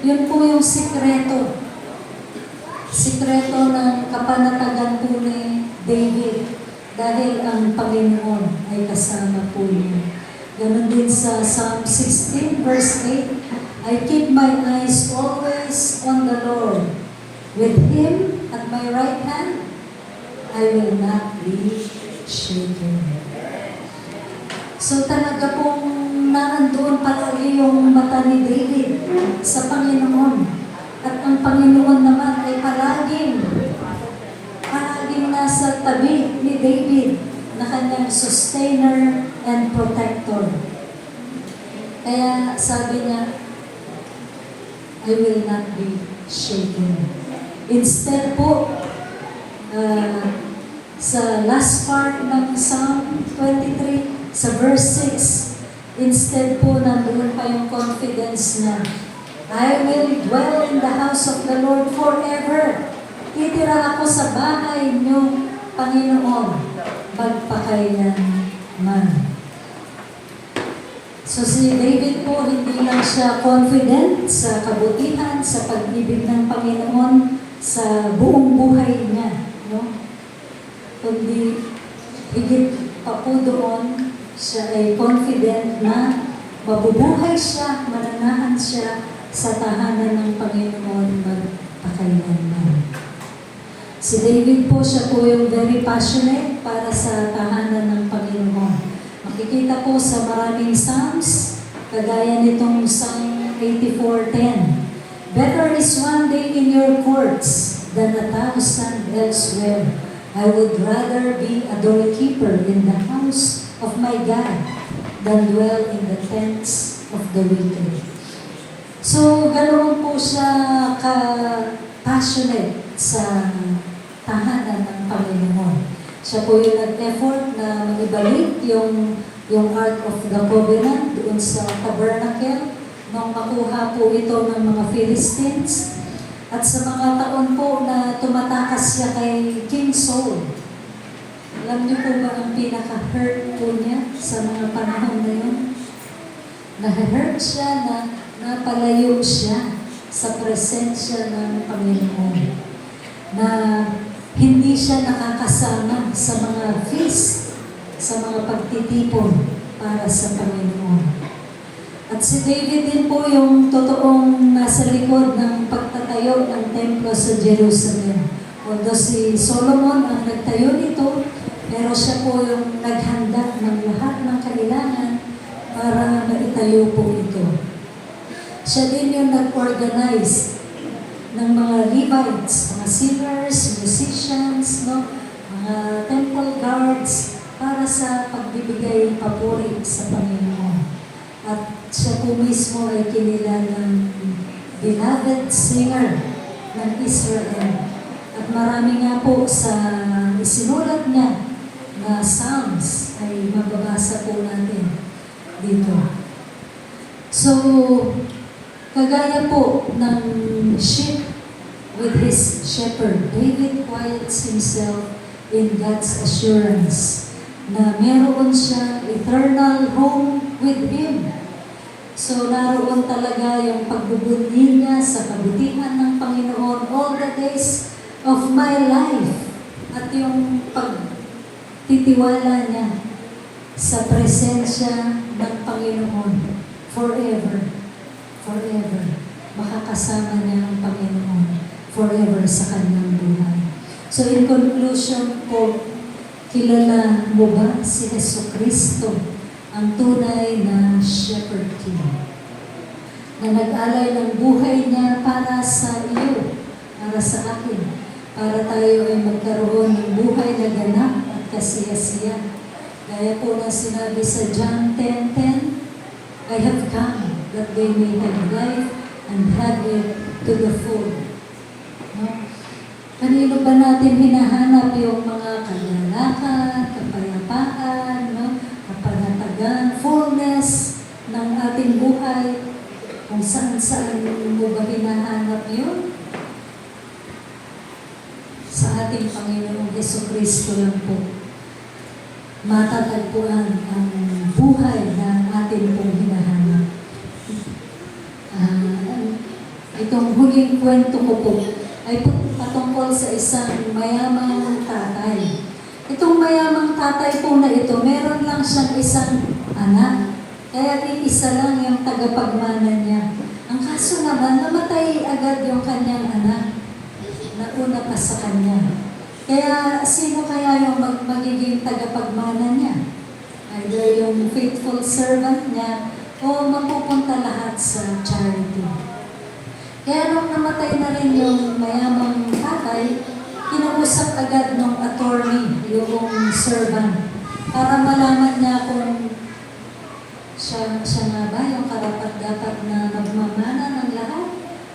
Speaker 2: Yun po yung sikreto. Sikreto ng kapanatagan po ni David. Dahil ang Panginoon ay kasama po niya. Ganon din sa Psalm 16 verse 8, I keep my eyes always on the Lord. With Him at my right hand, I will not be shaken. So talaga pong naandoon palagi yung mata ni David sa Panginoon. At ang Panginoon naman ay palaging nasa tabi ni David na kanyang sustainer and protector. Kaya sabi niya, I will not be shaken. Instead po, sa last part ng Psalm 23, sa verse 6, instead po nandoon pa yung confidence na, I will dwell in the house of the Lord forever. Titira ako sa bahay niyo, Panginoon, magpakailanman. So si David po, hindi lang siya confident sa kabutihan, sa pag-ibig ng Panginoon, sa buong buhay niya. No? Kundi higit pa po doon, siya ay confident na mabubuhay siya, mananahan siya sa tahanan ng Panginoon magpakailanman. Si David po, siya po yung very passionate para sa tahanan ng Panginoon. Makikita po sa maraming Psalms, kagaya nitong Psalm 84:10. Better is one day in your courts than 1,000 elsewhere. I would rather be a doorkeeper in the house of my God than dwell in the tents of the wicked. So, ganoon po siya ka-passionate sa tahanan ng Panginoon. Siya po yung nag-effort na maibalik yung Ark of the Covenant doon sa tabernacle nung makuha po ito ng mga Philistines. At sa mga taon po na tumatakas siya kay King Saul. Alam niyo po ba ang pinaka-hurt po niya sa mga panahon na yun? Na-hurt siya na napalayo siya sa presensya ng Panginoon. Na hindi siya nakakasama sa mga feast, sa mga pagtitipon para sa Panginoon. At si David din po yung totoong nasa likod ng pagtatayo ng templo sa Jerusalem. Although si Solomon ang nagtayo nito, pero siya po yung naghanda ng lahat ng kailangan para maitayo po ito. Siya din yung nag-organize ng mga Levites, mga singers, musicians, no? Mga temple guards, para sa pagbibigay papuri sa Panginoon. At siya po mismo ay kinilalang beloved singer ng Israel. At marami nga po sa isinulat niya na Psalms ay mababasa po natin dito. So, kagaya po ng sheep with his shepherd, David quiets himself in God's assurance na meron siyang eternal home with Him. So, naroon talaga yung pagbubunyi niya sa kabutihan ng Panginoon all the days of my life. At yung pagtitiwala niya sa presensya ng Panginoon forever. Forever. Makakasama niya ang Panginoon forever sa kanyang buhay. So, in conclusion po, kilala mo ba si Jesucristo, ang tunay na Shepherd King, na nag-alay ng buhay niya para sa iyo, para sa akin, para tayo ay magkaroon ng buhay na ganap at kasiyasiya. Gaya po na sinabi sa John 10:10, I have come that they may have life and have it to the full. No? Kanino ba natin hinahanap yung mga kagalakan, kapayapaan, no? Kapanatagan, fullness ng ating buhay? Kung saan-saan mo ba hinahanap yun? Sa ating Panginoong Jesucristo lang po matatagpuan ang buhay na ating pong hinahanap. Itong huling kwento ko po ay patungkol sa isang mayamang tatay. Itong mayamang tatay po na ito, meron lang siyang isang anak. Kaya iisa lang yung tagapagmana niya. Ang kaso naman, namatay agad yung kanyang anak. Nauna pa sa kanya. Kaya sino kaya yung magiging tagapagmana niya? Either yung faithful servant niya o mapupunta lahat sa charity. Kaya nung namatay na rin yung mayamang tatay, kinausap agad ng attorney yung servant para malaman niya kung siya nga ba yung karapat-dapat na magmamana ng lahat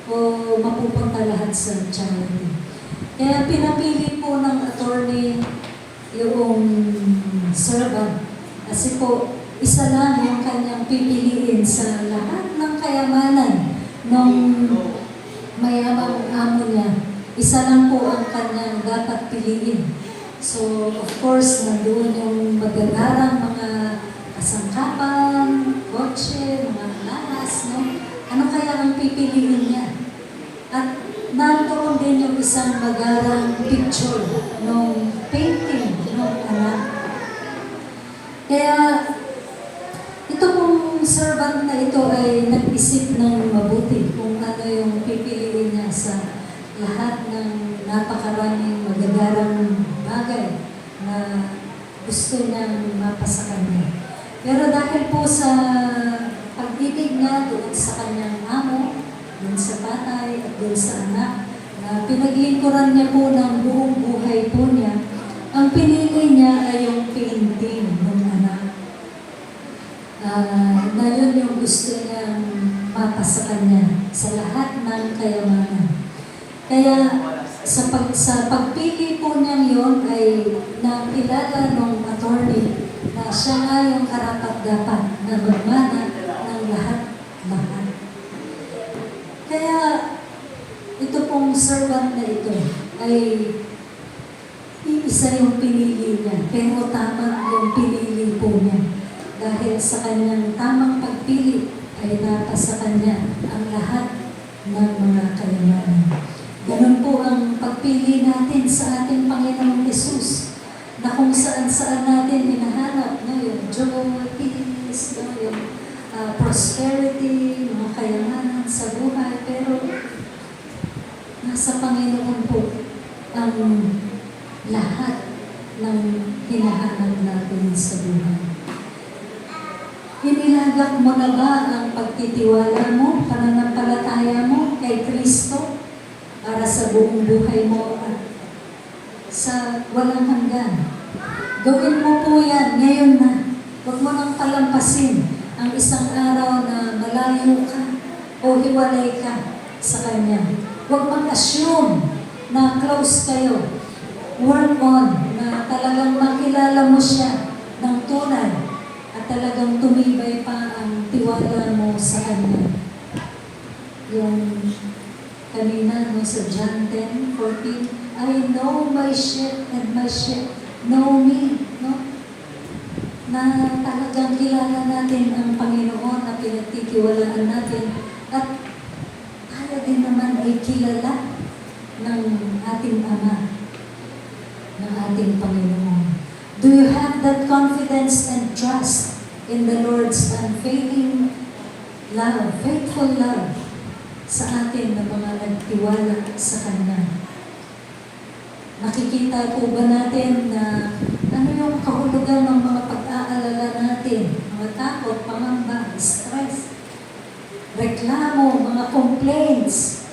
Speaker 2: o mapupunta lahat sa charity. Kaya pinapili po ng attorney yung servant kasi po isa lang yung kanyang pipiliin sa lahat ng kayamanan ng mayamang amo niya. Isa lang po ang kanyang dapat piliin. So, of course, nandoon yung magagarang mga kasangkapan, kotse, mga alahas, no? Ano kaya ang pipiliin niya? At nandoon din yung isang magarang picture ng painting ng anak. Kaya, ito pong servant na ito ay nag-isip ng mabuti kung ano yung pipiliin niya sa lahat ng napakaraming magagarang bagay na gusto niyang mapasa kanya. Pero dahil po sa pag-ibig niya doon sa kanyang amo, doon sa tatay at doon sa anak, na pinaglingkuran niya po ng buong buhay po niya, ang pinili niya ay yung painting ng anak. Na yun yung gusto niyang mapasa kanya sa lahat ng kayamanan. Kaya sa pagpili po niya yun ay nakilala ng attorney na siya nga yung karapat-dapat na magmana ng lahat-lahat. Kaya ito pong servant na ito ay isa yung pinili niya, pero tama yung pinili po niya. Dahil sa kanyang tamang pagpili ay napasa kanya ang lahat ng mga kayamanan. Ganun po ang pagpili natin sa ating Panginoong Hesus, na kung saan-saan natin hinahanap, no, yung joy, peace, no, yung prosperity, mga kayamanan sa buhay, pero nasa Panginoon po ang lahat ng hinahanap natin sa buhay. Inilagak mo na ba ang pagtitiwala mo, pananampalataya mo kay Kristo para sa buong buhay mo at sa walang hanggan? Gawin mo po yan ngayon na. Huwag mo nang palampasin ang isang araw na malayo ka o hiwalay ka sa Kanya. Huwag mag-assume na close kayo. Work on na talagang makilala mo siya ng tunay at talagang tumibay pa ang tiwala mo sa Kanya. Yung kanina no, sa John 10:14, I know my sheep and my sheep know me. No? Na talagang kilala natin ang Panginoon na pinagtitiwalaan natin at tayo din naman ay kilala ng ating Ama, ng ating Panginoon. Do you have that confidence and trust in the Lord's unfailing love, faithful love sa atin na mga nagtiwala sa Kanya? Nakikita po ba natin na ano yung kahulugan ng mga pag-aalala natin? Mga takot, pangamba, stress, reklamo, mga complaints.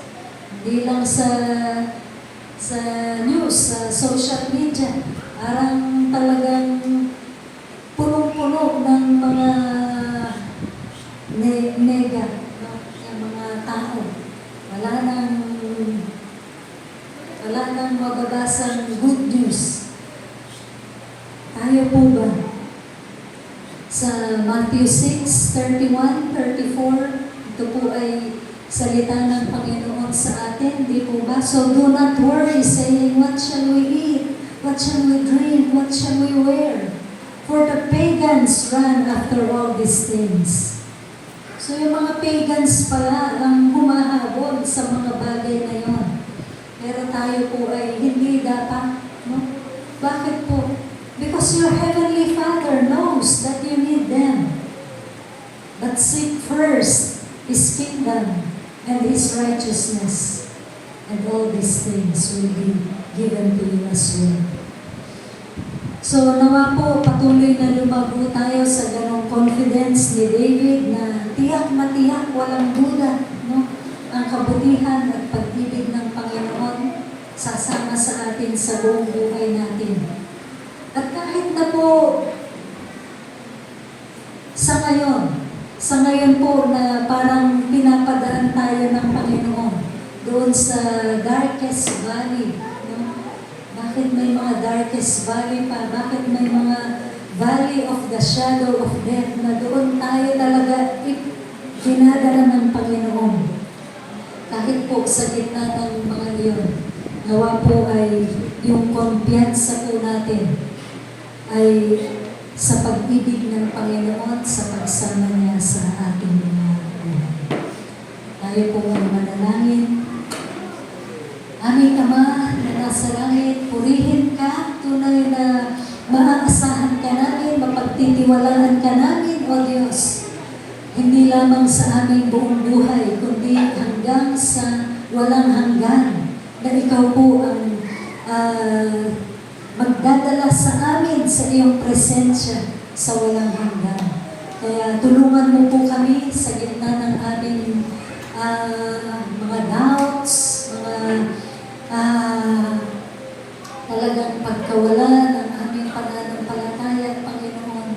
Speaker 2: Hindi lang sa news, sa social media. Parang talagang punong-puno ng mga nega, no? Yung mga tao. Wala nang mababasang good news. Tayo po ba? Sa Matthew 6:31, 34, ito po ay salita ng Panginoon sa atin, di po ba? So do not worry, saying, what shall we eat? What shall we drink? What shall we wear? For the pagans run after all these things. So yung mga pagans pala ang humahabol sa mga bagay na yon. Pero tayo po ay hindi dapat, no? Bakit po? Because your Heavenly Father knows that you need them. But seek first His kingdom and His righteousness, and all these things will be given to you as well. So nawa po patuloy na lumago tayo sa ganong confidence ni David na tiyak matiyak, walang duda, no? Ang kabutihan at pag-ibig ng Panginoon sasama sa atin sa buong buhay natin. At kahit na po sa ngayon po na parang pinapadaan tayo ng Panginoon doon sa darkest valley. No? Bakit may mga darkest valley pa? Bakit may mga valley of the shadow of death na doon tayo talaga dinadala ng Panginoon? Kahit po sa gitna ng mga iyon, nawa po ay yung kumpiyansa po natin ay sa pag-ibig ng Panginoon, sa pagsama niya sa ating mga buhay. Tayo po ay manalangin. Aming Ama na nasa langit, purihin ka, tunay na maaasahan ka namin, mapagtitiwalaan ka namin, O Diyos. Hindi lamang sa aming buong buhay, kundi hanggang sa walang hanggan, na ikaw po ang magdadala sa amin sa iyong presensya sa walang hanggan. Kaya tulungan mo po kami sa gitna ng aming mga doubts, mga talagang pagkawala ng aming pananampalataya, Panginoon.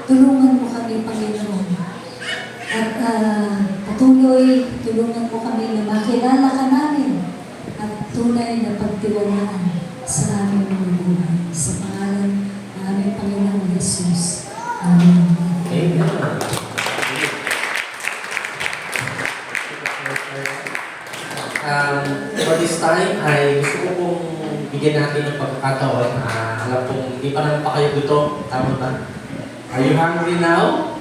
Speaker 2: Tulungan mo kami, Panginoon. At patuloy, tulungan mo kami na makilala ka namin at tunay na pagtiwalaan sa aming mga buhay. Sa pangalan ng aming Panginoong Jesus. Amen.
Speaker 1: Amen. For this time, ay gusto ko pong bigyan natin ng pagkakataon. Alam pong hindi pa naman pa kayo gutom. Tama ba? Are you hungry now?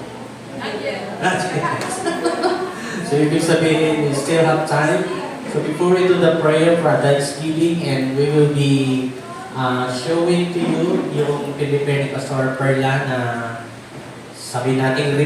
Speaker 3: Not yet.
Speaker 1: Not yet. So ibig sabihin, you still have time. So before we do the prayer for Thanksgiving, and we will be showing to you yung pinipare ni Pastor Perla na sabi natin